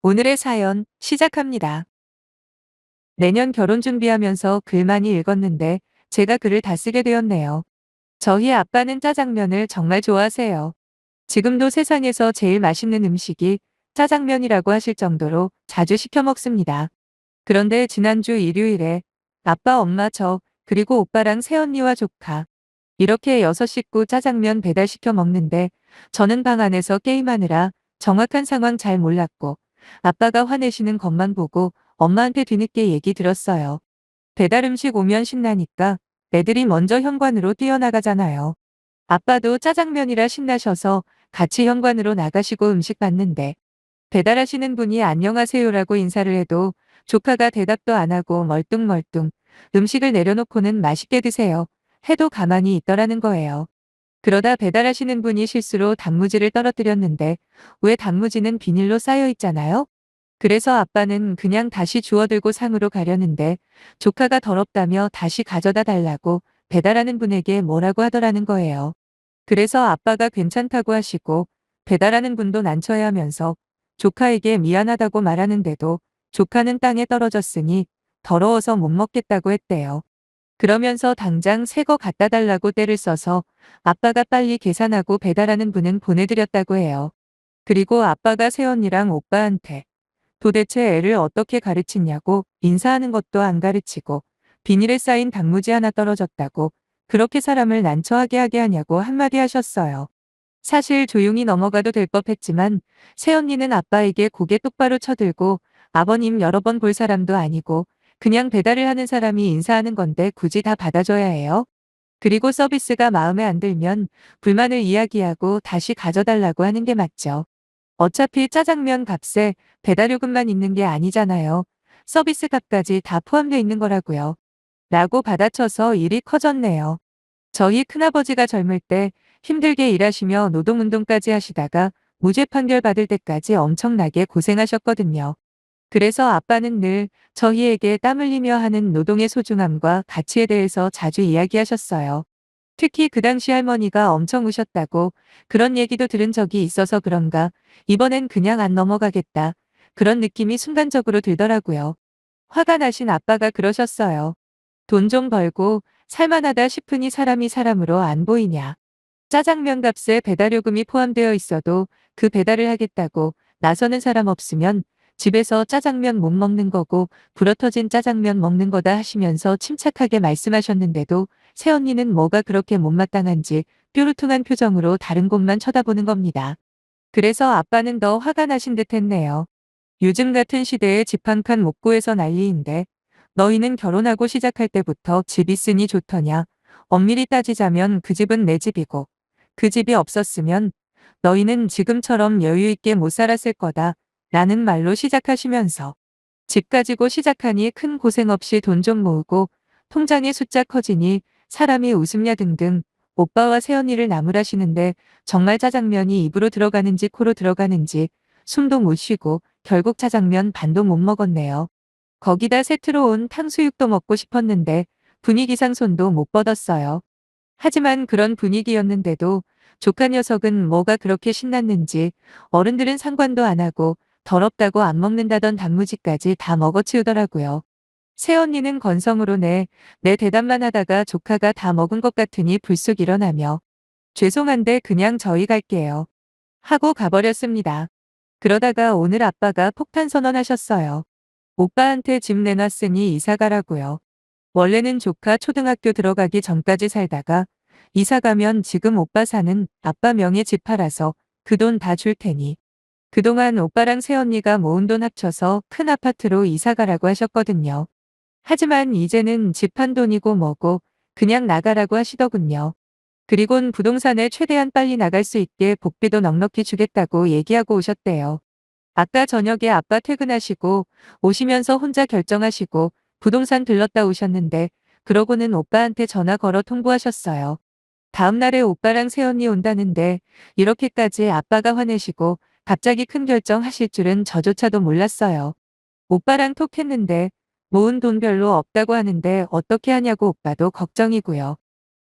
오늘의 사연 시작합니다. 내년 결혼 준비하면서 글 많이 읽었는데 제가 글을 다 쓰게 되었네요. 저희 아빠는 짜장면을 정말 좋아하세요. 지금도 세상에서 제일 맛있는 음식이 짜장면이라고 하실 정도로 자주 시켜 먹습니다. 그런데 지난주 일요일에 아빠, 엄마, 저, 그리고 오빠랑 새언니와 조카 이렇게 6식구 짜장면 배달시켜 먹는데 저는 방 안에서 게임하느라 정확한 상황 잘 몰랐고 아빠가 화내시는 것만 보고 엄마한테 뒤늦게 얘기 들었어요. 배달 음식 오면 신나니까 애들이 먼저 현관으로 뛰어나가잖아요. 아빠도 짜장면이라 신나셔서 같이 현관으로 나가시고 음식 받는데 배달하시는 분이 안녕하세요라고 인사를 해도 조카가 대답도 안 하고 멀뚱멀뚱 음식을 내려놓고는 맛있게 드세요 해도 가만히 있더라는 거예요. 그러다 배달하시는 분이 실수로 단무지를 떨어뜨렸는데 왜 단무지는 비닐로 쌓여 있잖아요? 그래서 아빠는 그냥 다시 주워들고 상으로 가려는데 조카가 더럽다며 다시 가져다 달라고 배달하는 분에게 뭐라고 하더라는 거예요. 그래서 아빠가 괜찮다고 하시고 배달하는 분도 난처해 하면서 조카에게 미안하다고 말하는데도 조카는 땅에 떨어졌으니 더러워서 못 먹겠다고 했대요. 그러면서 당장 새 거 갖다 달라고 떼를 써서 아빠가 빨리 계산하고 배달하는 분은 보내드렸다고 해요. 그리고 아빠가 새언니랑 오빠한테 도대체 애를 어떻게 가르치냐고 인사하는 것도 안 가르치고 비닐에 쌓인 단무지 하나 떨어졌다고 그렇게 사람을 난처하게 하게 하냐고 한마디 하셨어요. 사실 조용히 넘어가도 될 법했지만 새언니는 아빠에게 고개 똑바로 쳐들고 아버님 여러 번 볼 사람도 아니고 그냥 배달을 하는 사람이 인사하는 건데 굳이 다 받아줘야 해요? 그리고 서비스가 마음에 안 들면 불만을 이야기하고 다시 가져달라고 하는 게 맞죠. 어차피 짜장면 값에 배달요금만 있는 게 아니잖아요. 서비스 값까지 다 포함돼 있는 거라고요. 라고 받아쳐서 일이 커졌네요. 저희 큰아버지가 젊을 때 힘들게 일하시며 노동운동까지 하시다가 무죄 판결 받을 때까지 엄청나게 고생하셨거든요. 그래서 아빠는 늘 저희에게 땀 흘리며 하는 노동의 소중함과 가치에 대해서 자주 이야기하셨어요. 특히 그 당시 할머니가 엄청 우셨다고 그런 얘기도 들은 적이 있어서 그런가 이번엔 그냥 안 넘어가겠다. 그런 느낌이 순간적으로 들더라고요. 화가 나신 아빠가 그러셨어요. 돈 좀 벌고 살만하다 싶으니 사람이 사람으로 안 보이냐. 짜장면 값에 배달요금이 포함되어 있어도 그 배달을 하겠다고 나서는 사람 없으면 집에서 짜장면 못 먹는 거고 불어터진 짜장면 먹는 거다 하시면서 침착하게 말씀하셨는데도 새언니는 뭐가 그렇게 못마땅한지 뾰루퉁한 표정으로 다른 곳만 쳐다보는 겁니다. 그래서 아빠는 더 화가 나신 듯 했네요. 요즘 같은 시대에 집 한 칸 못 구해서 난리인데 너희는 결혼하고 시작할 때부터 집 있으니 좋더냐. 엄밀히 따지자면 그 집은 내 집이고 그 집이 없었으면 너희는 지금처럼 여유 있게 못 살았을 거다. 라는 말로 시작하시면서 집 가지고 시작하니 큰 고생 없이 돈 좀 모으고 통장의 숫자 커지니 사람이 웃음냐 등등 오빠와 새언니를 나무라시는데 정말 짜장면이 입으로 들어가는지 코로 들어가는지 숨도 못 쉬고 결국 짜장면 반도 못 먹었네요. 거기다 세트로 온 탕수육도 먹고 싶었는데 분위기상 손도 못 뻗었어요. 하지만 그런 분위기였는데도 조카 녀석은 뭐가 그렇게 신났는지 어른들은 상관도 안 하고 더럽다고 안 먹는다던 단무지까지 다 먹어치우더라고요. 새언니는 건성으로 내 대답만 하다가 조카가 다 먹은 것 같으니 불쑥 일어나며 죄송한데 그냥 저희 갈게요. 하고 가버렸습니다. 그러다가 오늘 아빠가 폭탄 선언하셨어요. 오빠한테 집 내놨으니 이사 가라고요. 원래는 조카 초등학교 들어가기 전까지 살다가 이사 가면 지금 오빠 사는 아빠 명의 집 팔아서 그 돈 다 줄 테니 그동안 오빠랑 새언니가 모은 돈 합쳐서 큰 아파트로 이사 가라고 하셨거든요. 하지만 이제는 집 한 돈이고 뭐고 그냥 나가라고 하시더군요. 그리곤 부동산에 최대한 빨리 나갈 수 있게 복비도 넉넉히 주겠다고 얘기하고 오셨대요. 아까 저녁에 아빠 퇴근하시고 오시면서 혼자 결정하시고 부동산 들렀다 오셨는데 그러고는 오빠한테 전화 걸어 통보하셨어요. 다음 날에 오빠랑 새언니 온다는데 이렇게까지 아빠가 화내시고 갑자기 큰 결정 하실 줄은 저조차도 몰랐어요. 오빠랑 톡했는데 모은 돈 별로 없다고 하는데 어떻게 하냐고 오빠도 걱정이고요.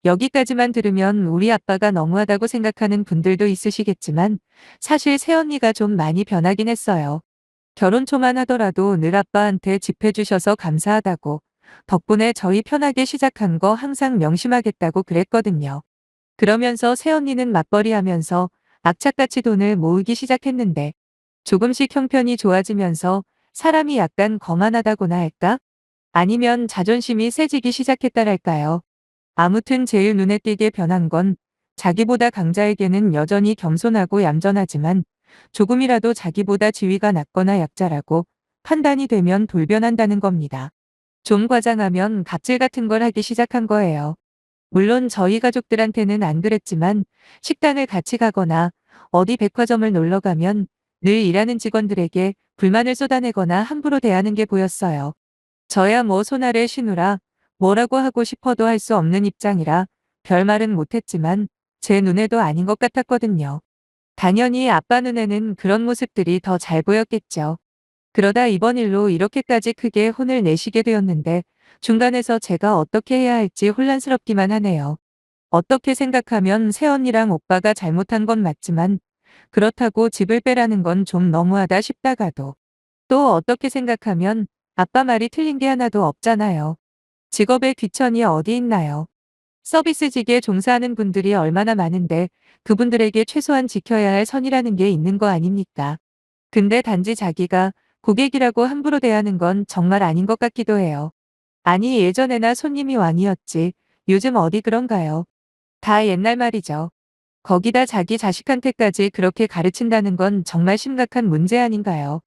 여기까지만 들으면 우리 아빠가 너무하다고 생각하는 분들도 있으시겠지만 사실 새언니가 좀 많이 변하긴 했어요. 결혼 초만 하더라도 늘 아빠한테 집 해주셔서 감사하다고, 덕분에 저희 편하게 시작한 거 항상 명심하겠다고 그랬거든요. 그러면서 새언니는 맞벌이 하면서 악착같이 돈을 모으기 시작했는데 조금씩 형편이 좋아지면서 사람이 약간 거만하다고나 할까? 아니면 자존심이 세지기 시작했다랄까요? 아무튼 제일 눈에 띄게 변한 건 자기보다 강자에게는 여전히 겸손하고 얌전하지만 조금이라도 자기보다 지위가 낮거나 약자라고 판단이 되면 돌변한다는 겁니다. 좀 과장하면 갑질 같은 걸 하기 시작한 거예요. 물론 저희 가족들한테는 안 그랬지만 식당을 같이 가거나 어디 백화점을 놀러 가면 늘 일하는 직원들에게 불만을 쏟아내거나 함부로 대하는 게 보였어요. 저야 뭐 손아래 신우라 뭐라고 하고 싶어도 할 수 없는 입장이라 별말은 못했지만 제 눈에도 아닌 것 같았거든요. 당연히 아빠 눈에는 그런 모습들이 더 잘 보였겠죠. 그러다 이번 일로 이렇게까지 크게 혼을 내시게 되었는데 중간에서 제가 어떻게 해야 할지 혼란스럽기만 하네요. 어떻게 생각하면 새언니랑 오빠가 잘못한 건 맞지만 그렇다고 집을 빼라는 건 좀 너무하다 싶다가도 또 어떻게 생각하면 아빠 말이 틀린 게 하나도 없잖아요. 직업의 귀천이 어디 있나요? 서비스직에 종사하는 분들이 얼마나 많은데 그분들에게 최소한 지켜야 할 선이라는 게 있는 거 아닙니까? 근데 단지 자기가 고객이라고 함부로 대하는 건 정말 아닌 것 같기도 해요. 아니 예전에나 손님이 왕이었지 요즘 어디 그런가요? 다 옛날 말이죠. 거기다 자기 자식한테까지 그렇게 가르친다는 건 정말 심각한 문제 아닌가요?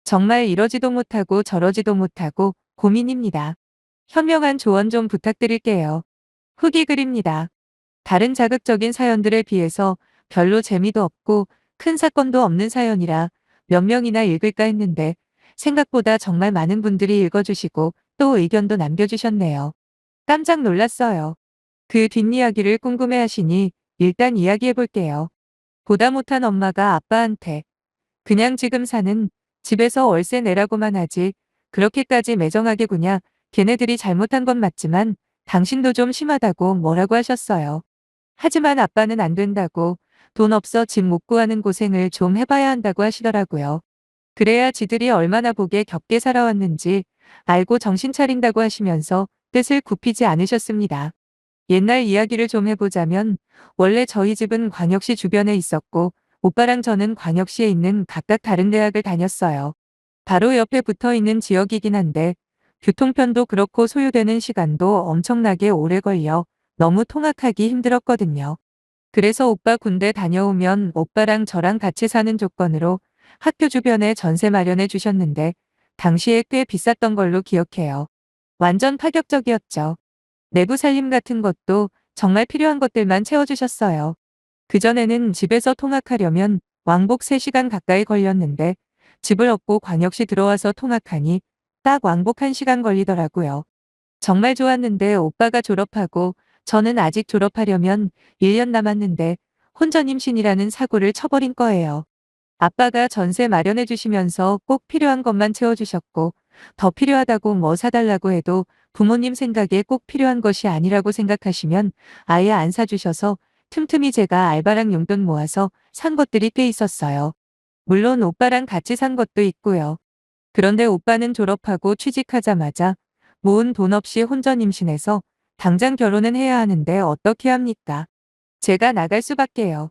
정말 이러지도 못하고 저러지도 못하고 고민입니다. 현명한 조언 좀 부탁드릴게요. 후기 글입니다. 다른 자극적인 사연들에 비해서 별로 재미도 없고 큰 사건도 없는 사연이라 몇 명이나 읽을까 했는데 생각보다 정말 많은 분들이 읽어주시고 또 의견도 남겨주셨네요. 깜짝 놀랐어요. 그 뒷이야기를 궁금해하시니 일단 이야기해볼게요. 보다 못한 엄마가 아빠한테 그냥 지금 사는 집에서 월세 내라고만 하지 그렇게까지 매정하게 구냐 걔네들이 잘못한 건 맞지만 당신도 좀 심하다고 뭐라고 하셨어요. 하지만 아빠는 안 된다고 돈 없어 집 못 구하는 고생을 좀 해봐야 한다고 하시더라고요. 그래야 지들이 얼마나 복에 겹게 살아왔는지 알고 정신 차린다고 하시면서 뜻을 굽히지 않으셨습니다. 옛날 이야기를 좀 해보자면 원래 저희 집은 광역시 주변에 있었고 오빠랑 저는 광역시에 있는 각각 다른 대학을 다녔어요. 바로 옆에 붙어 있는 지역이긴 한데 교통편도 그렇고 소요되는 시간도 엄청나게 오래 걸려 너무 통학하기 힘들었거든요. 그래서 오빠 군대 다녀오면 오빠랑 저랑 같이 사는 조건으로 학교 주변에 전세 마련해 주셨는데 당시에 꽤 비쌌던 걸로 기억해요. 완전 파격적이었죠. 내부 살림 같은 것도 정말 필요한 것들만 채워주셨어요. 그전에는 집에서 통학하려면 왕복 3시간 가까이 걸렸는데 집을 얻고 광역시 들어와서 통학하니 딱 왕복 1시간 걸리더라고요. 정말 좋았는데 오빠가 졸업하고 저는 아직 졸업하려면 1년 남았는데 혼전임신이라는 사고를 쳐버린 거예요. 아빠가 전세 마련해 주시면서 꼭 필요한 것만 채워주셨고 더 필요하다고 뭐 사달라고 해도 부모님 생각에 꼭 필요한 것이 아니라고 생각하시면 아예 안 사주셔서 틈틈이 제가 알바랑 용돈 모아서 산 것들이 꽤 있었어요. 물론 오빠랑 같이 산 것도 있고요. 그런데 오빠는 졸업하고 취직하자마자 모은 돈 없이 혼전 임신해서 당장 결혼은 해야 하는데 어떻게 합니까? 제가 나갈 수밖에요.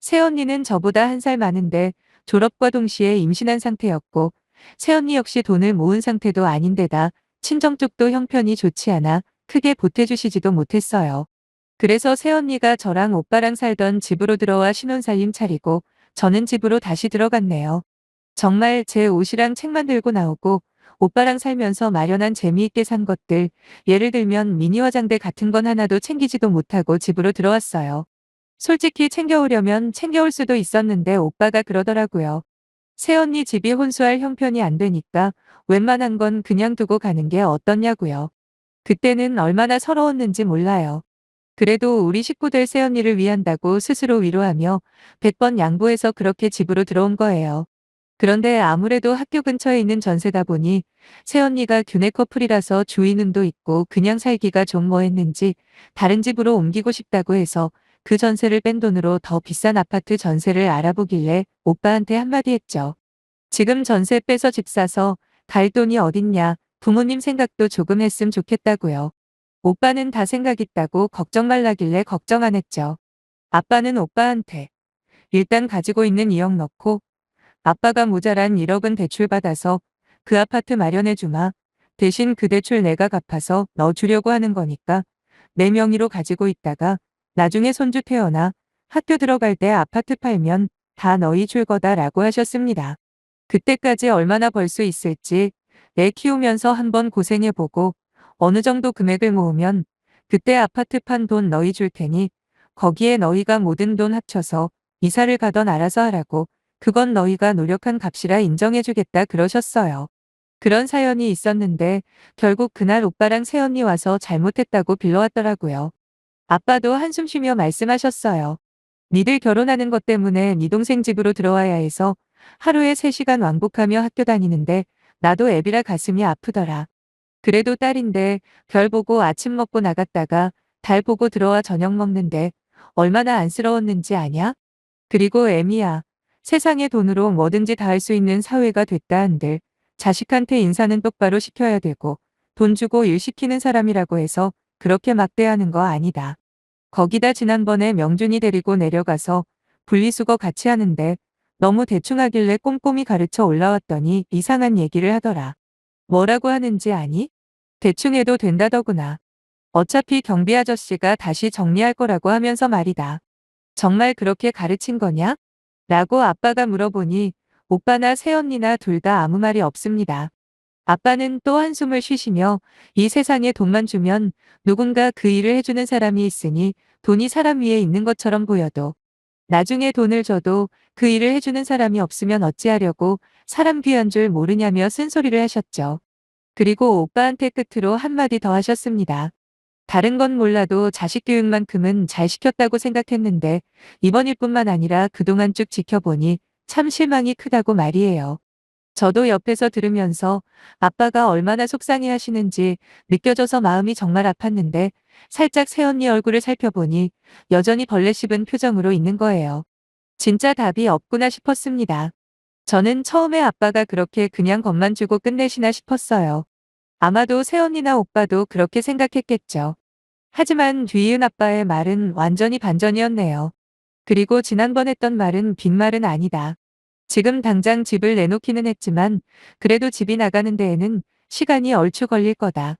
새언니는 저보다 1살 많은데 졸업과 동시에 임신한 상태였고 새언니 역시 돈을 모은 상태도 아닌데다 친정 쪽도 형편이 좋지 않아 크게 보태주시지도 못했어요. 그래서 새언니가 저랑 오빠랑 살던 집으로 들어와 신혼살림 차리고 저는 집으로 다시 들어갔네요. 정말 제 옷이랑 책만 들고 나오고 오빠랑 살면서 마련한 재미있게 산 것들, 예를 들면 미니 화장대 같은 건 하나도 챙기지도 못하고 집으로 들어왔어요. 솔직히 챙겨오려면 챙겨올 수도 있었는데 오빠가 그러더라고요. 새언니 집이 혼수할 형편이 안 되니까 웬만한 건 그냥 두고 가는 게 어떠냐고요. 그때는 얼마나 서러웠는지 몰라요. 그래도 우리 식구들 새언니를 위한다고 스스로 위로하며 100번 양보해서 그렇게 집으로 들어온 거예요. 그런데 아무래도 학교 근처에 있는 전세다 보니 새언니가 교내 커플이라서 주인은도 있고 그냥 살기가 좀 뭐했는지 다른 집으로 옮기고 싶다고 해서 그 전세를 뺀 돈으로 더 비싼 아파트 전세를 알아보길래 오빠한테 한마디 했죠. 지금 전세 빼서 집 사서 갈 돈이 어딨냐. 부모님 생각도 조금 했으면 좋겠다고요. 오빠는 다 생각 있다고 걱정 말라길래 걱정 안 했죠. 아빠는 오빠한테 일단 가지고 있는 2억 넣고 아빠가 모자란 1억은 대출 받아서 그 아파트 마련해 주마. 대신 그 대출 내가 갚아서 넣어주려고 하는 거니까 내 명의로 가지고 있다가 나중에 손주 태어나 학교 들어갈 때 아파트 팔면 다 너희 줄 거다라고 하셨습니다. 그때까지 얼마나 벌 수 있을지 애 키우면서 한번 고생해보고 어느 정도 금액을 모으면 그때 아파트 판 돈 너희 줄 테니 거기에 너희가 모든 돈 합쳐서 이사를 가던 알아서 하라고 그건 너희가 노력한 값이라 인정해주겠다 그러셨어요. 그런 사연이 있었는데 결국 그날 오빠랑 새언니 와서 잘못했다고 빌러왔더라고요. 아빠도 한숨 쉬며 말씀하셨어요. 니들 결혼하는 것 때문에 니 동생 집으로 들어와야 해서 하루에 3시간 왕복하며 학교 다니는데 나도 애비라 가슴이 아프더라. 그래도 딸인데 별 보고 아침 먹고 나갔다가 달 보고 들어와 저녁 먹는데 얼마나 안쓰러웠는지 아냐? 그리고 애미야. 세상에 돈으로 뭐든지 다 할 수 있는 사회가 됐다 한들 자식한테 인사는 똑바로 시켜야 되고 돈 주고 일 시키는 사람이라고 해서 그렇게 막대하는 거 아니다. 거기다 지난번에 명준이 데리고 내려가서 분리수거 같이 하는데 너무 대충 하길래 꼼꼼히 가르쳐 올라왔더니 이상한 얘기를 하더라. 뭐라고 하는지 아니? 대충 해도 된다더구나. 어차피 경비 아저씨가 다시 정리할 거라고 하면서 말이다. 정말 그렇게 가르친 거냐? 라고 아빠가 물어보니 오빠나 새언니나 둘 다 아무 말이 없습니다. 아빠는 또 한숨을 쉬시며 이 세상에 돈만 주면 누군가 그 일을 해주는 사람이 있으니 돈이 사람 위에 있는 것처럼 보여도 나중에 돈을 줘도 그 일을 해주는 사람이 없으면 어찌하려고 사람 귀한 줄 모르냐며 쓴소리를 하셨죠. 그리고 오빠한테 끝으로 한마디 더 하셨습니다. 다른 건 몰라도 자식 교육만큼은 잘 시켰다고 생각했는데 이번 일뿐만 아니라 그동안 쭉 지켜보니 참 실망이 크다고 말이에요. 저도 옆에서 들으면서 아빠가 얼마나 속상해 하시는지 느껴져서 마음이 정말 아팠는데 살짝 새언니 얼굴을 살펴보니 여전히 벌레 씹은 표정으로 있는 거예요. 진짜 답이 없구나 싶었습니다. 저는 처음에 아빠가 그렇게 그냥 겁만 주고 끝내시나 싶었어요. 아마도 새언니나 오빠도 그렇게 생각했겠죠. 하지만 뒤이은 아빠의 말은 완전히 반전이었네요. 그리고 지난번 했던 말은 빈말은 아니다. 지금 당장 집을 내놓기는 했지만 그래도 집이 나가는 데에는 시간이 얼추 걸릴 거다.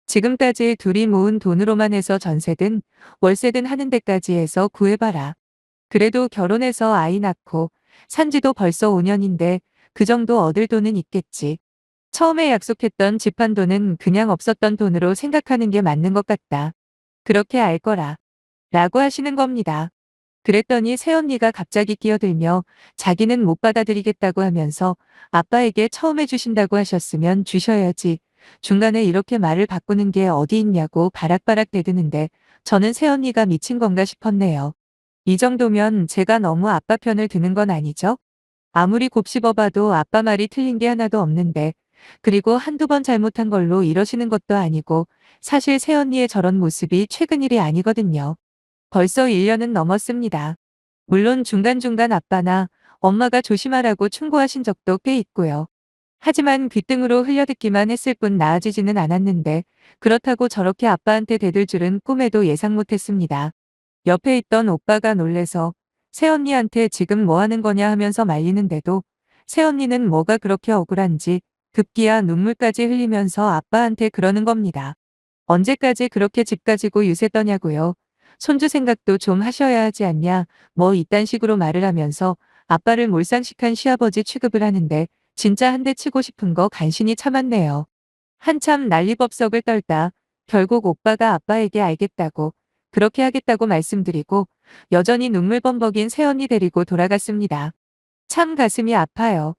지금까지 둘이 모은 돈으로만 해서 전세든 월세든 하는 데까지 해서 구해봐라. 그래도 결혼해서 아이 낳고 산지도 벌써 5년인데 그 정도 얻을 돈은 있겠지. 처음에 약속했던 집 한 돈은 그냥 없었던 돈으로 생각하는 게 맞는 것 같다. 그렇게 알 거라. 라고 하시는 겁니다. 그랬더니 새언니가 갑자기 끼어들며 자기는 못 받아들이겠다고 하면서 아빠에게 처음 해주신다고 하셨으면 주셔야지. 중간에 이렇게 말을 바꾸는 게 어디 있냐고 바락바락 대드는데 저는 새언니가 미친 건가 싶었네요. 이 정도면 제가 너무 아빠 편을 드는 건 아니죠? 아무리 곱씹어봐도 아빠 말이 틀린 게 하나도 없는데 그리고 한두 번 잘못한 걸로 이러시는 것도 아니고 사실 새언니의 저런 모습이 최근 일이 아니거든요. 벌써 1년은 넘었습니다. 물론 중간중간 아빠나 엄마가 조심하라고 충고하신 적도 꽤 있고요. 하지만 귓등으로 흘려듣기만 했을 뿐 나아지지는 않았는데 그렇다고 저렇게 아빠한테 대들 줄은 꿈에도 예상 못했습니다. 옆에 있던 오빠가 놀래서 새언니한테 지금 뭐 하는 거냐 하면서 말리는데도 새언니는 뭐가 그렇게 억울한지 급기야 눈물까지 흘리면서 아빠한테 그러는 겁니다. 언제까지 그렇게 집 가지고 유세 떠냐고요. 손주 생각도 좀 하셔야 하지 않냐. 뭐 이딴 식으로 말을 하면서 아빠를 몰상식한 시아버지 취급을 하는데 진짜 한 대 치고 싶은 거 간신히 참았네요. 한참 난리법석을 떨다 결국 오빠가 아빠에게 알겠다고 그렇게 하겠다고 말씀드리고 여전히 눈물 범벅인 새언니 데리고 돌아갔습니다. 참 가슴이 아파요.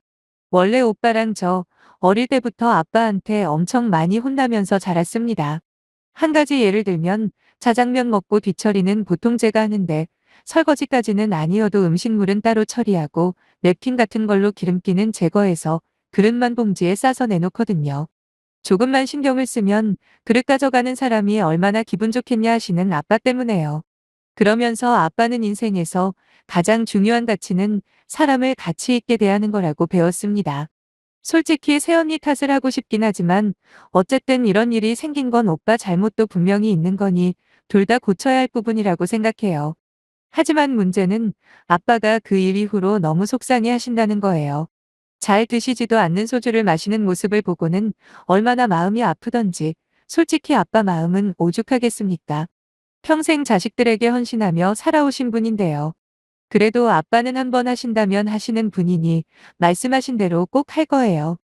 원래 오빠랑 저 어릴 때부터 아빠한테 엄청 많이 혼나면서 자랐습니다. 한 가지 예를 들면 자장면 먹고 뒤처리는 보통 제가 하는데 설거지까지는 아니어도 음식물은 따로 처리하고 냅킨 같은 걸로 기름기는 제거해서 그릇만 봉지에 싸서 내놓거든요. 조금만 신경을 쓰면 그릇 가져가는 사람이 얼마나 기분 좋겠냐 하시는 아빠 때문에요. 그러면서 아빠는 인생에서 가장 중요한 가치는 사람을 가치 있게 대하는 거라고 배웠습니다. 솔직히 새언니 탓을 하고 싶긴 하지만 어쨌든 이런 일이 생긴 건 오빠 잘못도 분명히 있는 거니 둘 다 고쳐야 할 부분이라고 생각해요. 하지만 문제는 아빠가 그 일 이후로 너무 속상해 하신다는 거예요. 잘 드시지도 않는 소주를 마시는 모습을 보고는 얼마나 마음이 아프던지 솔직히 아빠 마음은 오죽하겠습니까? 평생 자식들에게 헌신하며 살아오신 분인데요. 그래도 아빠는 한번 하신다면 하시는 분이니 말씀하신 대로 꼭 할 거예요.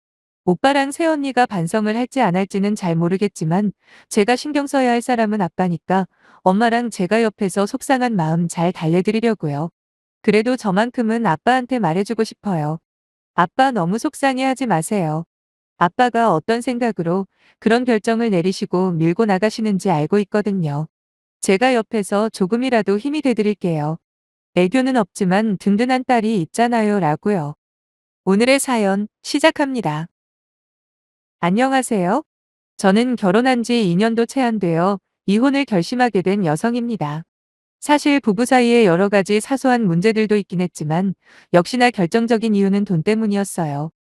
오빠랑 새언니가 반성을 할지 안 할지는 잘 모르겠지만 제가 신경 써야 할 사람은 아빠니까 엄마랑 제가 옆에서 속상한 마음 잘 달래드리려고요. 그래도 저만큼은 아빠한테 말해주고 싶어요. 아빠 너무 속상해하지 마세요. 아빠가 어떤 생각으로 그런 결정을 내리시고 밀고 나가시는지 알고 있거든요. 제가 옆에서 조금이라도 힘이 돼드릴게요. 애교는 없지만 든든한 딸이 있잖아요 라고요. 오늘의 사연 시작합니다. 안녕하세요. 저는 결혼한 지 2년도 채 안 되어 이혼을 결심하게 된 여성입니다. 사실 부부 사이에 여러 가지 사소한 문제들도 있긴 했지만 역시나 결정적인 이유는 돈 때문이었어요.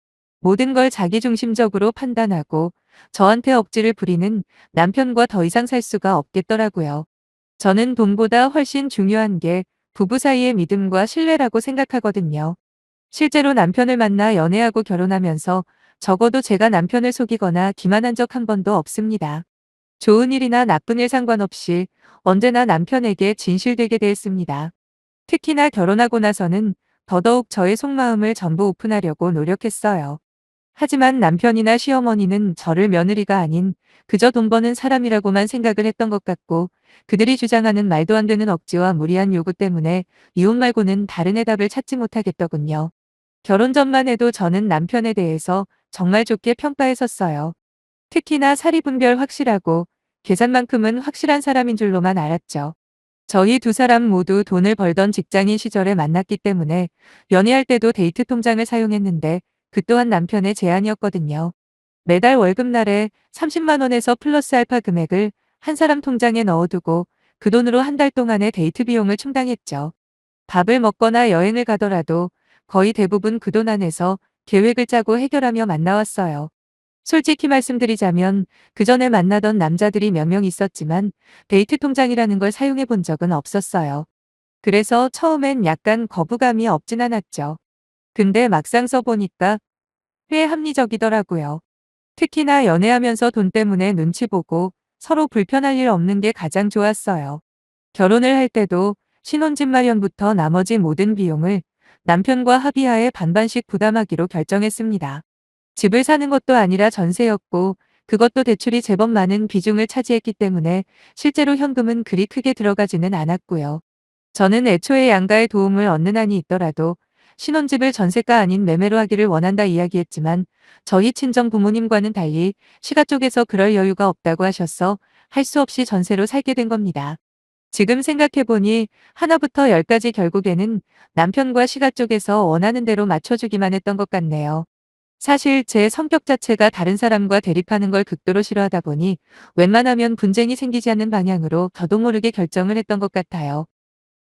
모든 걸 자기중심적으로 판단하고 저한테 억지를 부리는 남편과 더 이상 살 수가 없겠더라고요. 저는 돈보다 훨씬 중요한 게 부부 사이의 믿음과 신뢰라고 생각하거든요. 실제로 남편을 만나 연애하고 결혼하면서 적어도 제가 남편을 속이거나 기만한 적 한 번도 없습니다. 좋은 일이나 나쁜 일 상관없이 언제나 남편에게 진실되게 대했습니다. 특히나 결혼하고 나서는 더더욱 저의 속마음을 전부 오픈하려고 노력했어요. 하지만 남편이나 시어머니는 저를 며느리가 아닌 그저 돈 버는 사람이라고만 생각을 했던 것 같고 그들이 주장하는 말도 안 되는 억지와 무리한 요구 때문에 이혼 말고는 다른 해답을 찾지 못하겠더군요. 결혼 전만 해도 저는 남편에 대해서 정말 좋게 평가했었어요. 특히나 사리분별 확실하고 계산만큼은 확실한 사람인 줄로만 알았죠. 저희 두 사람 모두 돈을 벌던 직장인 시절에 만났기 때문에 연애할 때도 데이트 통장을 사용했는데 그 또한 남편의 제안이었거든요. 매달 월급날에 30만 원에서 플러스 알파 금액을 한 사람 통장에 넣어두고 그 돈으로 한 달 동안의 데이트 비용을 충당했죠. 밥을 먹거나 여행을 가더라도 거의 대부분 그 돈 안에서 계획을 짜고 해결하며 만나왔어요. 솔직히 말씀드리자면 그전에 만나던 남자들이 몇 명 있었지만 데이트 통장이라는 걸 사용해 본 적은 없었어요. 그래서 처음엔 약간 거부감이 없진 않았죠. 근데 막상 써보니까 꽤 합리적이더라고요. 특히나 연애하면서 돈 때문에 눈치 보고 서로 불편할 일 없는 게 가장 좋았어요. 결혼을 할 때도 신혼집 마련부터 나머지 모든 비용을 남편과 합의하에 반반씩 부담하기로 결정했습니다. 집을 사는 것도 아니라 전세였고 그것도 대출이 제법 많은 비중을 차지했기 때문에 실제로 현금은 그리 크게 들어가지는 않았고요. 저는 애초에 양가의 도움을 얻는 한이 있더라도 신혼집을 전세가 아닌 매매로 하기를 원한다 이야기했지만 저희 친정 부모님과는 달리 시가 쪽에서 그럴 여유가 없다고 하셔서 할 수 없이 전세로 살게 된 겁니다. 지금 생각해보니 하나부터 열까지 결국에는 남편과 시가 쪽에서 원하는 대로 맞춰주기만 했던 것 같네요. 사실 제 성격 자체가 다른 사람과 대립하는 걸 극도로 싫어하다 보니 웬만하면 분쟁이 생기지 않는 방향으로 저도 모르게 결정을 했던 것 같아요.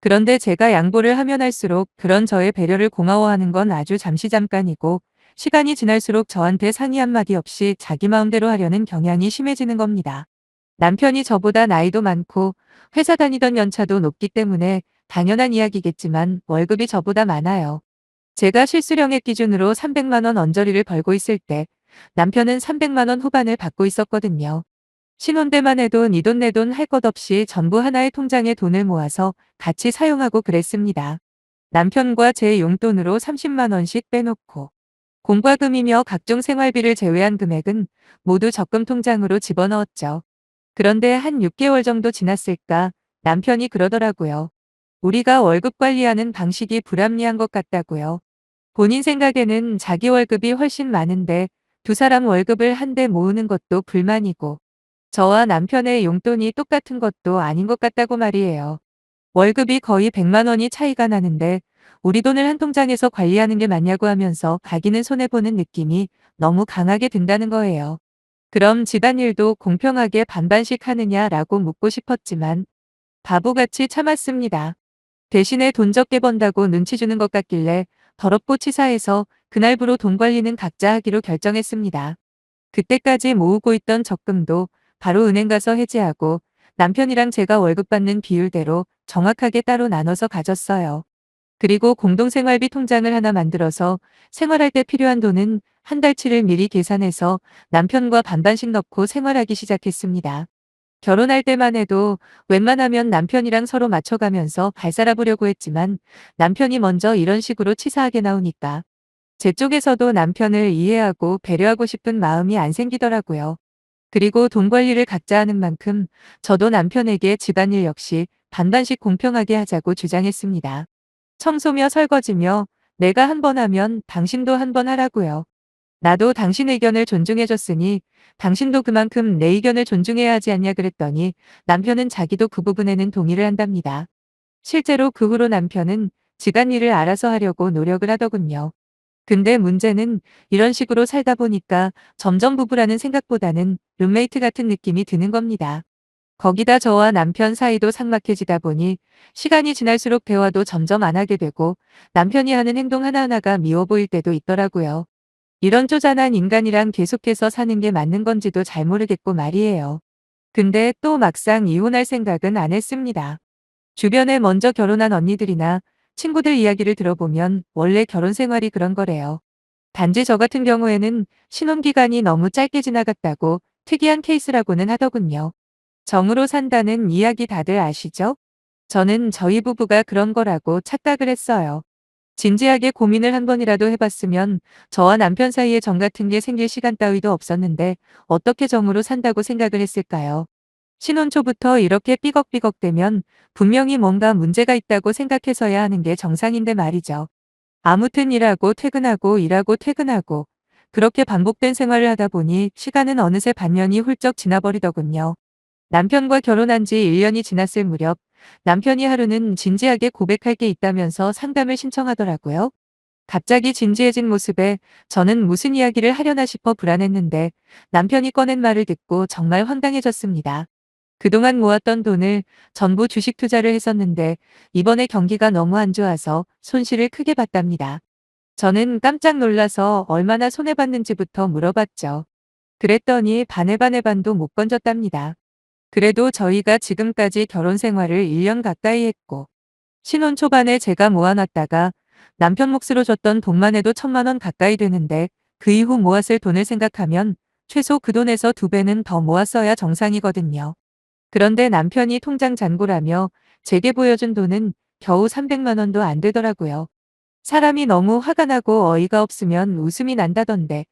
그런데 제가 양보를 하면 할수록 그런 저의 배려를 고마워하는 건 아주 잠시 잠깐이고 시간이 지날수록 저한테 상의 한마디 없이 자기 마음대로 하려는 경향이 심해지는 겁니다. 남편이 저보다 나이도 많고 회사 다니던 연차도 높기 때문에 당연한 이야기겠지만 월급이 저보다 많아요. 제가 실수령액 기준으로 300만 원 언저리를 벌고 있을 때 남편은 300만 원 후반을 받고 있었거든요. 신혼 때만 해도 니 돈 내 돈 할 것 없이 전부 하나의 통장에 돈을 모아서 같이 사용하고 그랬습니다. 남편과 제 용돈으로 30만 원씩 빼놓고 공과금이며 각종 생활비를 제외한 금액은 모두 적금 통장으로 집어넣었죠. 그런데 한 6개월 정도 지났을까 남편이 그러더라고요. 우리가 월급 관리하는 방식이 불합리한 것 같다고요. 본인 생각에는 자기 월급이 훨씬 많은데 두 사람 월급을 한데 모으는 것도 불만이고 저와 남편의 용돈이 똑같은 것도 아닌 것 같다고 말이에요. 월급이 거의 100만 원이 차이가 나는데 우리 돈을 한 통장에서 관리하는 게 맞냐고 하면서 자기는 손해보는 느낌이 너무 강하게 든다는 거예요. 그럼 집안일도 공평하게 반반씩 하느냐라고 묻고 싶었지만 바보같이 참았습니다. 대신에 돈 적게 번다고 눈치 주는 것 같길래 더럽고 치사해서 그날부로 돈 관리는 각자 하기로 결정했습니다. 그때까지 모으고 있던 적금도 바로 은행 가서 해지하고 남편이랑 제가 월급 받는 비율대로 정확하게 따로 나눠서 가졌어요. 그리고 공동생활비 통장을 하나 만들어서 생활할 때 필요한 돈은 한 달치를 미리 계산해서 남편과 반반씩 넣고 생활하기 시작했습니다. 결혼할 때만 해도 웬만하면 남편이랑 서로 맞춰가면서 발 살아보려고 했지만 남편이 먼저 이런 식으로 치사하게 나오니까 제 쪽에서도 남편을 이해하고 배려하고 싶은 마음이 안 생기더라고요. 그리고 돈 관리를 각자 하는 만큼 저도 남편에게 집안일 역시 반반씩 공평하게 하자고 주장했습니다. 청소며 설거지며 내가 한 번 하면 당신도 한 번 하라고요. 나도 당신 의견을 존중해줬으니 당신도 그만큼 내 의견을 존중해야 하지 않냐 그랬더니 남편은 자기도 그 부분에는 동의를 한답니다. 실제로 그 후로 남편은 집안일을 알아서 하려고 노력을 하더군요. 근데 문제는 이런 식으로 살다 보니까 점점 부부라는 생각보다는 룸메이트 같은 느낌이 드는 겁니다. 거기다 저와 남편 사이도 삭막해지다 보니 시간이 지날수록 대화도 점점 안 하게 되고 남편이 하는 행동 하나하나가 미워 보일 때도 있더라고요. 이런 쪼잔한 인간이랑 계속해서 사는 게 맞는 건지도 잘 모르겠고 말이에요. 근데 또 막상 이혼할 생각은 안 했습니다. 주변에 먼저 결혼한 언니들이나 친구들 이야기를 들어보면 원래 결혼 생활이 그런 거래요. 단지 저 같은 경우에는 신혼기간이 너무 짧게 지나갔다고 특이한 케이스라고는 하더군요. 정으로 산다는 이야기 다들 아시죠? 저는 저희 부부가 그런 거라고 착각을 했어요. 진지하게 고민을 한 번이라도 해봤으면 저와 남편 사이에 정 같은 게 생길 시간 따위도 없었는데 어떻게 정으로 산다고 생각을 했을까요? 신혼 초부터 이렇게 삐걱삐걱대면 분명히 뭔가 문제가 있다고 생각해서야 하는 게 정상인데 말이죠. 아무튼 일하고 퇴근하고 일하고 퇴근하고 그렇게 반복된 생활을 하다 보니 시간은 어느새 반년이 훌쩍 지나버리더군요. 남편과 결혼한 지 1년이 지났을 무렵 남편이 하루는 진지하게 고백할 게 있다면서 상담을 신청하더라고요. 갑자기 진지해진 모습에 저는 무슨 이야기를 하려나 싶어 불안했는데 남편이 꺼낸 말을 듣고 정말 황당해졌습니다. 그동안 모았던 돈을 전부 주식 투자를 했었는데 이번에 경기가 너무 안 좋아서 손실을 크게 봤답니다. 저는 깜짝 놀라서 얼마나 손해봤는지부터 물어봤죠. 그랬더니 반의 반의 반도 못 건졌답니다. 그래도 저희가 지금까지 결혼 생활을 1년 가까이 했고 신혼 초반에 제가 모아놨다가 남편 몫으로 줬던 돈만 해도 1,000만 원 가까이 되는데 그 이후 모았을 돈을 생각하면 최소 그 돈에서 2배는 더 모았어야 정상이거든요. 그런데 남편이 통장 잔고라며 제게 보여준 돈은 겨우 300만 원도 안 되더라고요. 사람이 너무 화가 나고 어이가 없으면 웃음이 난다던데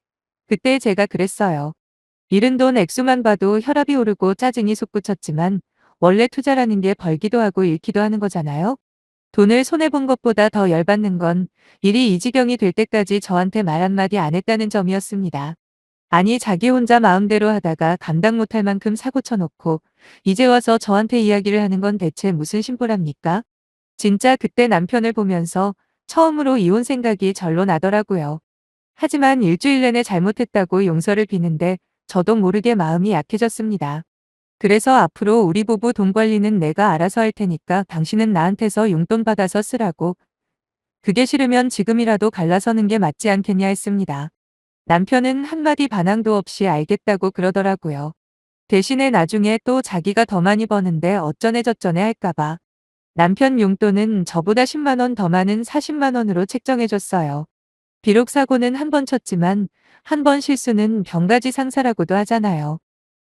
그때 제가 그랬어요. 잃은 돈 액수만 봐도 혈압이 오르고 짜증이 솟구쳤지만 원래 투자라는 게 벌기도 하고 잃기도 하는 거잖아요. 돈을 손해본 것보다 더 열받는 건 일이 이 지경이 될 때까지 저한테 말 한마디 안 했다는 점이었습니다. 아니 자기 혼자 마음대로 하다가 감당 못할 만큼 사고 쳐놓고 이제 와서 저한테 이야기를 하는 건 대체 무슨 심보랍니까? 진짜 그때 남편을 보면서 처음으로 이혼 생각이 절로 나더라고요. 하지만 일주일 내내 잘못했다고 용서를 비는데 저도 모르게 마음이 약해졌습니다. 그래서 앞으로 우리 부부 돈 관리는 내가 알아서 할 테니까 당신은 나한테서 용돈 받아서 쓰라고. 그게 싫으면 지금이라도 갈라서는 게 맞지 않겠냐 했습니다. 남편은 한마디 반항도 없이 알겠다고 그러더라고요. 대신에 나중에 또 자기가 더 많이 버는데 어쩌네 저쩌네 할까봐. 남편 용돈은 저보다 10만 원 더 많은 40만 원으로 책정해줬어요. 비록 사고는 한 번 쳤지만 한 번 실수는 병가지 상사라고도 하잖아요.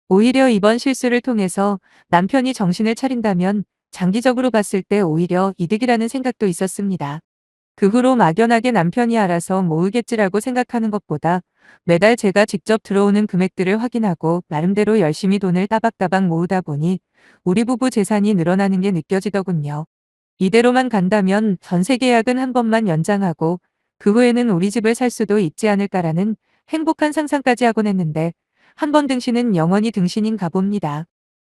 오히려 이번 실수를 통해서 남편이 정신을 차린다면 장기적으로 봤을 때 오히려 이득이라는 생각도 있었습니다. 그 후로 막연하게 남편이 알아서 모으겠지라고 생각하는 것보다 매달 제가 직접 들어오는 금액들을 확인하고 나름대로 열심히 돈을 따박따박 모으다 보니 우리 부부 재산이 늘어나는 게 느껴지더군요. 이대로만 간다면 전세 계약은 한 번만 연장하고 그 후에는 우리 집을 살 수도 있지 않을까라는 행복한 상상까지 하곤 했는데 한 번 등신은 영원히 등신인가 봅니다.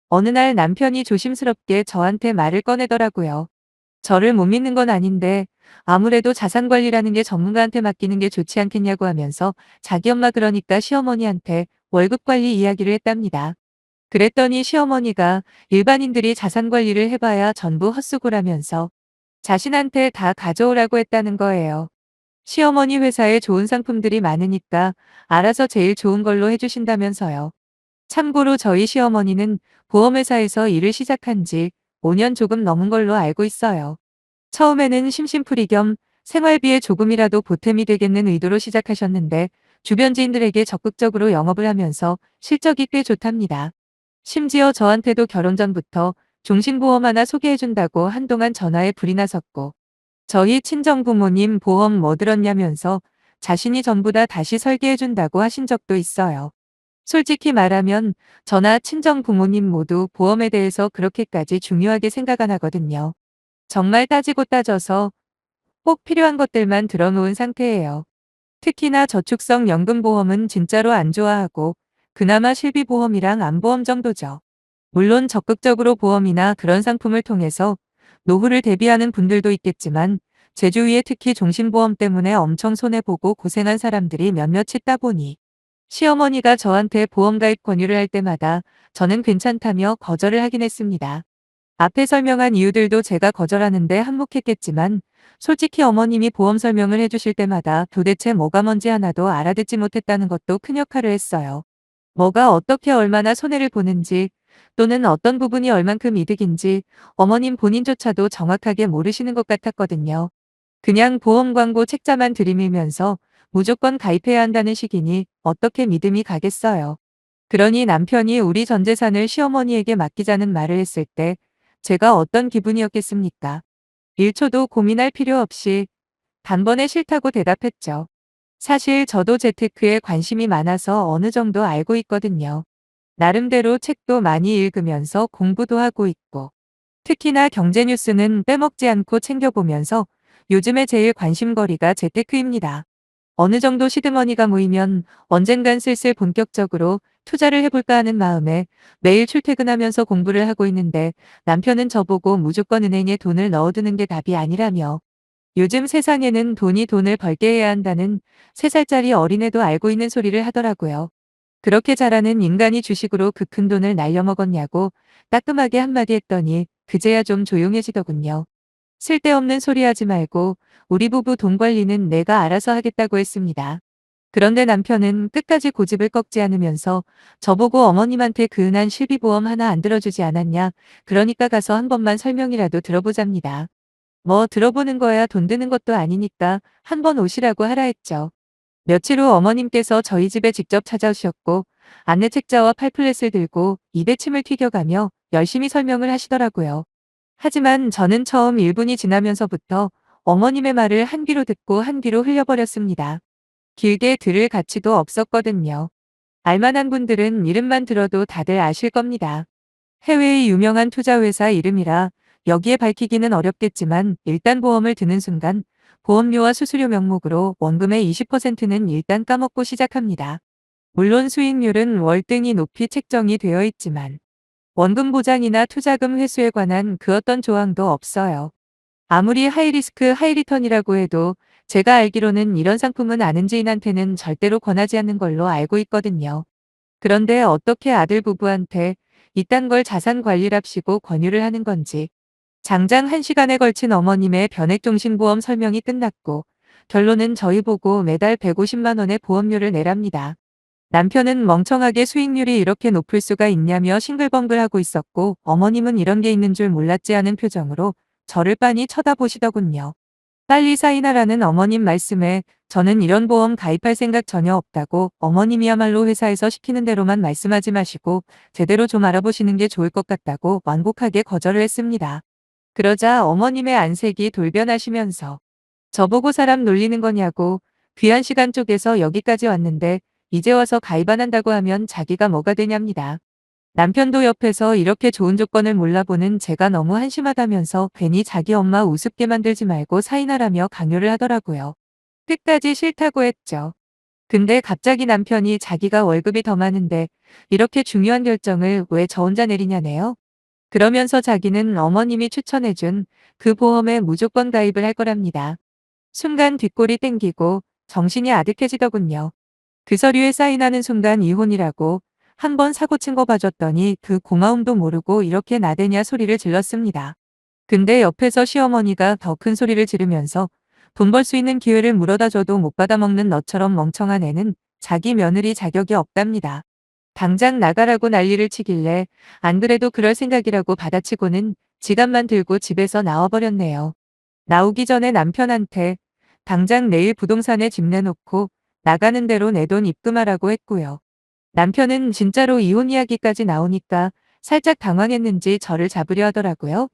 어느 날 남편이 조심스럽게 저한테 말을 꺼내더라고요. 저를 못 믿는 건 아닌데 아무래도 자산 관리라는 게 전문가한테 맡기는 게 좋지 않겠냐고 하면서 자기 엄마 그러니까 시어머니한테 월급 관리 이야기를 했답니다. 그랬더니 시어머니가 일반인들이 자산 관리를 해봐야 전부 헛수고라면서 자신한테 다 가져오라고 했다는 거예요. 시어머니 회사에 좋은 상품들이 많으니까 알아서 제일 좋은 걸로 해주신다면서요. 참고로 저희 시어머니는 보험회사에서 일을 시작한 지 5년 조금 넘은 걸로 알고 있어요. 처음에는 심심풀이 겸 생활비에 조금이라도 보탬이 되겠는 의도로 시작하셨는데 주변 지인들에게 적극적으로 영업을 하면서 실적이 꽤 좋답니다. 심지어 저한테도 결혼 전부터 종신보험 하나 소개해준다고 한동안 전화에 불이 나섰고 저희 친정부모님 보험 뭐 들었냐면서 자신이 전부 다 다시 설계해준다고 하신 적도 있어요. 솔직히 말하면 저나 친정부모님 모두 보험에 대해서 그렇게까지 중요하게 생각 안 하거든요. 정말 따지고 따져서 꼭 필요한 것들만 들어놓은 상태예요. 특히나 저축성 연금보험은 진짜로 안 좋아하고 그나마 실비보험이랑 안보험 정도죠. 물론 적극적으로 보험이나 그런 상품을 통해서 노후를 대비하는 분들도 있겠지만 제 주위에 특히 종신보험 때문에 엄청 손해보고 고생한 사람들이 몇몇 있다 보니 시어머니가 저한테 보험 가입 권유를 할 때마다 저는 괜찮다며 거절을 하긴 했습니다. 앞에 설명한 이유들도 제가 거절하는데 한몫했겠지만 솔직히 어머님이 보험 설명을 해주실 때마다 도대체 뭐가 뭔지 하나도 알아듣지 못했다는 것도 큰 역할을 했어요. 뭐가 어떻게 얼마나 손해를 보는지 또는 어떤 부분이 얼만큼 이득인지 어머님 본인조차도 정확하게 모르시는 것 같았거든요. 그냥 보험 광고 책자만 들이밀면서 무조건 가입해야 한다는 식이니 어떻게 믿음이 가겠어요. 그러니 남편이 우리 전 재산을 시어머니에게 맡기자는 말을 했을 때 제가 어떤 기분이었겠습니까? 1초도 고민할 필요 없이 단번에 싫다고 대답했죠. 사실 저도 재테크에 관심이 많아서 어느 정도 알고 있거든요. 나름대로 책도 많이 읽으면서 공부도 하고 있고 특히나 경제 뉴스는 빼먹지 않고 챙겨보면서 요즘에 제일 관심거리가 재테크입니다. 어느 정도 시드머니가 모이면 언젠간 슬슬 본격적으로 투자를 해볼까 하는 마음에 매일 출퇴근하면서 공부를 하고 있는데 남편은 저보고 무조건 은행에 돈을 넣어두는 게 답이 아니라며 요즘 세상에는 돈이 돈을 벌게 해야 한다는 3살짜리 어린애도 알고 있는 소리를 하더라고요. 그렇게 자라는 인간이 주식으로 그 큰 돈을 날려먹었냐고 따끔하게 한마디 했더니 그제야 좀 조용해지더군요. 쓸데없는 소리 하지 말고 우리 부부 돈 관리는 내가 알아서 하겠다고 했습니다. 그런데 남편은 끝까지 고집을 꺾지 않으면서 저보고 어머님한테 그 흔한 실비보험 하나 안 들어주지 않았냐. 그러니까 가서 한 번만 설명이라도 들어보잡니다. 뭐 들어보는 거야 돈 드는 것도 아니니까 한 번 오시라고 하라 했죠. 며칠 후 어머님께서 저희 집에 직접 찾아오셨고 안내 책자와 팔플렛을 들고 입에 침을 튀겨가며 열심히 설명을 하시더라고요. 하지만 저는 처음 1분이 지나면서부터 어머님의 말을 한 귀로 듣고 한 귀로 흘려버렸습니다. 길게 들을 가치도 없었거든요. 알만한 분들은 이름만 들어도 다들 아실 겁니다. 해외의 유명한 투자회사 이름이라 여기에 밝히기는 어렵겠지만 일단 보험을 드는 순간 보험료와 수수료 명목으로 원금의 20%는 일단 까먹고 시작합니다. 물론 수익률은 월등히 높이 책정이 되어 있지만 원금 보장이나 투자금 회수에 관한 그 어떤 조항도 없어요. 아무리 하이리스크 하이리턴이라고 해도 제가 알기로는 이런 상품은 아는 지인한테는 절대로 권하지 않는 걸로 알고 있거든요. 그런데 어떻게 아들 부부한테 이딴 걸 자산 관리랍시고 권유를 하는 건지. 장장 1시간에 걸친 어머님의 변액종신보험 설명이 끝났고 결론은 저희 보고 매달 150만 원의 보험료를 내랍니다. 남편은 멍청하게 수익률이 이렇게 높을 수가 있냐며 싱글벙글하고 있었고 어머님은 이런 게 있는 줄 몰랐지 하는 표정으로 저를 빤히 쳐다보시더군요. 빨리 사인하라는 어머님 말씀에 저는 이런 보험 가입할 생각 전혀 없다고 어머님이야말로 회사에서 시키는 대로만 말씀하지 마시고 제대로 좀 알아보시는 게 좋을 것 같다고 완곡하게 거절을 했습니다. 그러자 어머님의 안색이 돌변하시면서 저보고 사람 놀리는 거냐고 귀한 시간 쪼개서 여기까지 왔는데 이제 와서 가입 안 한다고 하면 자기가 뭐가 되냐입니다. 남편도 옆에서 이렇게 좋은 조건을 몰라보는 제가 너무 한심하다면서 괜히 자기 엄마 우습게 만들지 말고 사인하라며 강요를 하더라고요. 끝까지 싫다고 했죠. 근데 갑자기 남편이 자기가 월급이 더 많은데 이렇게 중요한 결정을 왜 저 혼자 내리냐네요. 그러면서 자기는 어머님이 추천해준 그 보험에 무조건 가입을 할 거랍니다. 순간 뒷골이 땡기고 정신이 아득해지더군요. 그 서류에 사인하는 순간 이혼이라고 한 번 사고 친 거 봐줬더니 그 고마움도 모르고 이렇게 나대냐 소리를 질렀습니다. 근데 옆에서 시어머니가 더 큰 소리를 지르면서 돈 벌 수 있는 기회를 물어다 줘도 못 받아먹는 너처럼 멍청한 애는 자기 며느리 자격이 없답니다. 당장 나가라고 난리를 치길래 안 그래도 그럴 생각이라고 받아치고는 지갑만 들고 집에서 나와버렸네요. 나오기 전에 남편한테 당장 내일 부동산에 집 내놓고 나가는 대로 내 돈 입금하라고 했고요. 남편은 진짜로 이혼 이야기까지 나오니까 살짝 당황했는지 저를 잡으려 하더라고요.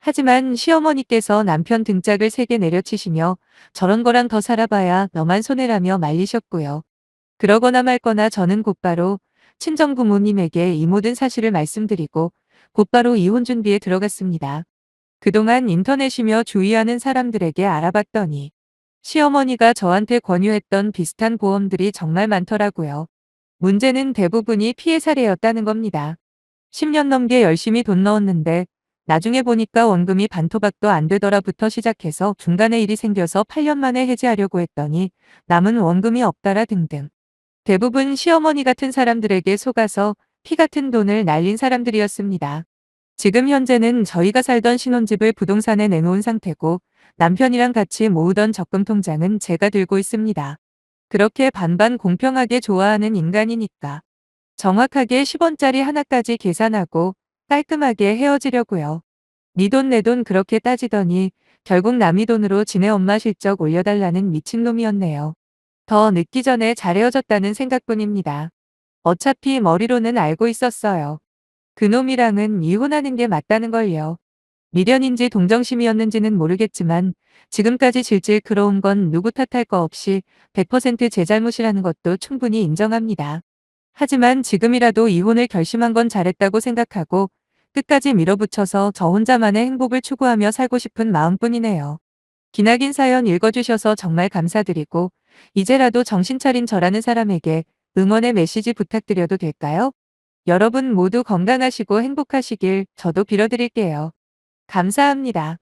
하지만 시어머니께서 남편 등짝을 세게 내려치시며 저런 거랑 더 살아봐야 너만 손해라며 말리셨고요. 그러거나 말거나 저는 곧바로 친정 부모님에게 이 모든 사실을 말씀드리고 곧바로 이혼 준비에 들어갔습니다. 그동안 인터넷이며 주위하는 사람들에게 알아봤더니 시어머니가 저한테 권유했던 비슷한 보험들이 정말 많더라고요. 문제는 대부분이 피해 사례였다는 겁니다. 10년 넘게 열심히 돈 넣었는데 나중에 보니까 원금이 반토막도 안 되더라부터 시작해서 중간에 일이 생겨서 8년 만에 해지하려고 했더니 남은 원금이 없다라 등등. 대부분 시어머니 같은 사람들에게 속아서 피 같은 돈을 날린 사람들이었습니다. 지금 현재는 저희가 살던 신혼집을 부동산에 내놓은 상태고 남편이랑 같이 모으던 적금 통장은 제가 들고 있습니다. 그렇게 반반 공평하게 좋아하는 인간이니까 정확하게 10원짜리 하나까지 계산하고 깔끔하게 헤어지려고요. 네 돈 내 돈 그렇게 따지더니 결국 남이 돈으로 지네 엄마 실적 올려달라는 미친놈이었네요. 더 늦기 전에 잘 헤어졌다는 생각뿐입니다. 어차피 머리로는 알고 있었어요. 그놈이랑은 이혼하는 게 맞다는 걸요. 미련인지 동정심이었는지는 모르겠지만 지금까지 질질 끌어온 건 누구 탓할 거 없이 100%제 잘못이라는 것도 충분히 인정합니다. 하지만 지금이라도 이혼을 결심한 건 잘했다고 생각하고 끝까지 밀어붙여서 저 혼자만의 행복을 추구하며 살고 싶은 마음뿐이네요. 기나긴 사연 읽어주셔서 정말 감사드리고 이제라도 정신 차린 저라는 사람에게 응원의 메시지 부탁드려도 될까요? 여러분 모두 건강하시고 행복하시길 저도 빌어드릴게요. 감사합니다.